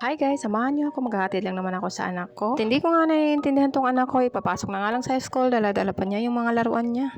Hi guys, samahan niyo ako. Maghahatid lang naman ako sa anak ko. At hindi ko nga naiintindihan tong anak ko. Ipapasok na nga lang sa school. Dala-dala pa niya yung mga laruan niya.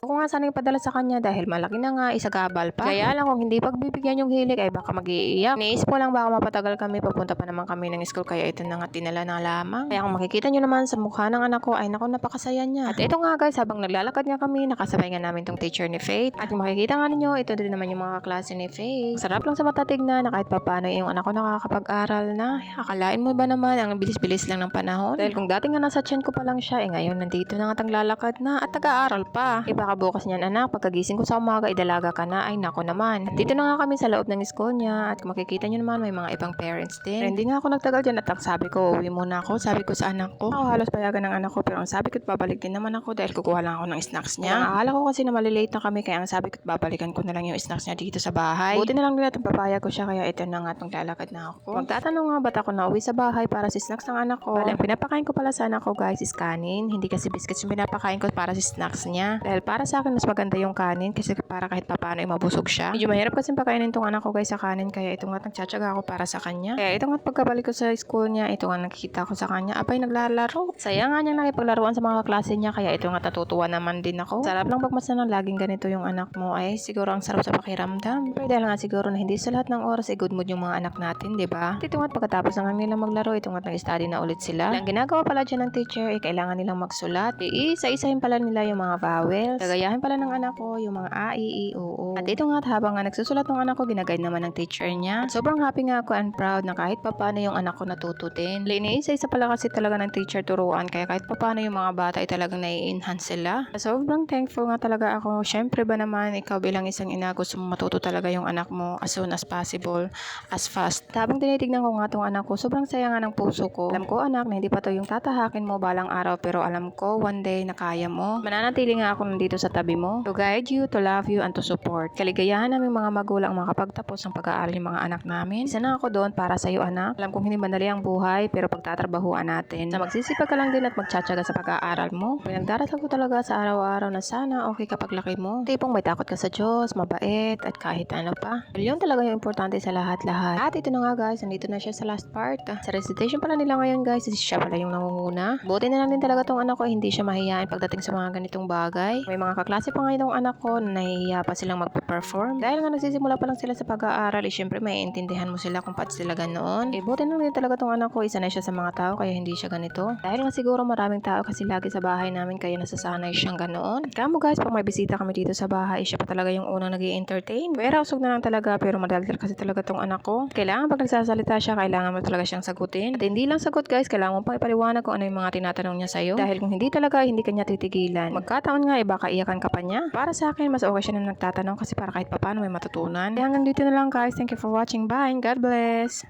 Ako nga sana ipadala sa kanya dahil malaki na nga, isagabal pa. Kaya lang kung hindi pagbibigyan yung hilig ay baka mag-iiyak. Niisip ko lang baka mapatagal kami, papunta pa naman kami ng school kaya ito na nga tinala na lamang. Kaya kung makikita nyo naman sa mukha ng anak ko ay naku, napakasaya niya. At ito nga guys, habang naglalakad nga kami, nakasabay nga namin tong teacher ni Faith. At kung makikita nga ninyo, ito din naman yung mga klase ni Faith. Sarap lang sa mata tignan na kahit papano yung anak ko nakakapag-aral na. Akalain mo ba naman ang bilis-bilis lang ng panahon? Dahil kung dati nga nasa tiyan ko pa lang siya, ngayon nandito na nga lalakad na at nag-aaral pa. Baka bukas niyan anak, pagkagising ko sa umaga, idalaga ka na, ay nako naman. At dito na nga kami sa loob ng school niya at kung makikita niyo naman may mga ibang parents din. Pero hindi nga ako nagtagal dyan at ang sabi ko, uwi muna ako. Sabi ko sa anak ko, ako halos payagan ng anak ko pero ang sabi ko babalik din naman ako dahil kukuha lang ako ng snacks niya. Ang akala ko kasi na malilate na kami kaya ang sabi ko babalikan ko na lang yung snacks niya dito sa bahay. Buti na lang din at papaya ko siya kaya ito na nga itong lalakad na ako. Magtatanong nga ba't ako nauwi sa bahay para sa snacks ng anak ko. Ang pinapakain ko pala sa anak ko guys is kanin. Hindi kasi biscuits yung pinapakain ko para sa snacks niya. Dahil para sa akin mas maganda yung kanin kasi para kahit papaano ay mabusog siya. Medyo mahirap kasi pakainin tong anak ko guys sa kanin kaya ito nga nagtsatsaga ako para sa kanya. Kaya ito nga pagkabalik ko sa school niya, ito nga nakikita ko sa kanya, abay naglalaro. Saya nga niyang nakipaglaruan sa mga klase niya kaya ito nga natutuwa naman din ako. Sarap lang pagmasdan ng laging ganito yung anak mo ay siguro ang sarap sa pakiramdam. Pero dahil nga siguro na hindi sa lahat ng oras ay good mood yung mga anak natin, di ba? Ito nga pagkatapos na nila maglaro, ito nga nag-study na ulit sila. Ang ginagawa pala dyan ng teacher ay kailangan nilang magsulat. Iisa-isahin pala nila yung mga vowels. Gagayahin pala ng anak ko yung mga A, I, I, O, O. At ito nga habang nga nagsusulat ng anak ko, ginaguide naman ng teacher niya. At sobrang happy nga ako and proud na kahit papano yung anak ko natuto din. Iniisa-isa pala kasi talaga ng teacher turuan kaya kahit papano yung mga bata ay talagang nai-enhance sila. Sobrang thankful nga talaga ako. Syempre ba naman ikaw bilang isang ina gusto mo matuto talaga yung anak mo as soon as possible, as fast. Habang tinitignan ko nga tong anak ko, sobrang saya nga ng puso ko. Alam ko anak na hindi pa to yung tatahakin mo balang araw pero alam ko one day na kaya mo. Mananatili nga ako nandito sa tabi mo to guide you, to love you, and to support. Kaligayahan namin mga magulang makapagtapos ng pag-aaral yung mga anak namin. Isa na ako doon para sa iyo anak. Alam kong hindi madali ang buhay pero pagtatrabahuan natin. Na magsisipag ka lang din at magtsatsaga sa pag-aaral mo. Pinagdarasal ko talaga sa araw-araw na sana okay kapag laki mo. Tipong may takot ka sa Diyos, mabait, at kahit ano pa. Yun talaga yung importante sa lahat-lahat. At ito na nga guys, nandito na siya sa last part. Sa recitation pala nila ngayon guys, siya pala yung nangunguna. Buti na lang din talaga tong anak ko, hindi siya mahihain pagdating sa mga ganitong bagay. May mga kaklase pa ngayon ng anak ko na nahihiya pa silang magpe-perform. Dahil nga nagsisimula pa lang sila sa pag-aaral, syempre maiintindihan mo sila kung paano sila ganoon. Buti na lang din talaga tong anak ko, isa na siya sa mga tao kaya hindi siya ganito. Dahil nga siguro maraming tao kasi lagi sa bahay namin kaya nasasanay siyang ganoon. Kamo guys, pag may bisita kami dito sa bahay, siya pa talaga yung unang nag-i-entertain. Pero usog na lang talaga pero madaldal kasi talaga tong anak ko. Kailangan pag nagsasalita siya, kailangan mo talaga siyang sagutin. At hindi lang sagot guys, kailangan mo pang ipaliwanag kung ano yung mga tinatanong niya sa'yo. Dahil kung hindi talaga, hindi kanya titigilan. Magkataon nga, baka iyakan ka pa niya. Para sa akin, mas okay siya na nagtatanong kasi para kahit papaano may matutunan. Kaya hanggang dito na lang guys. Thank you for watching. Bye. God bless.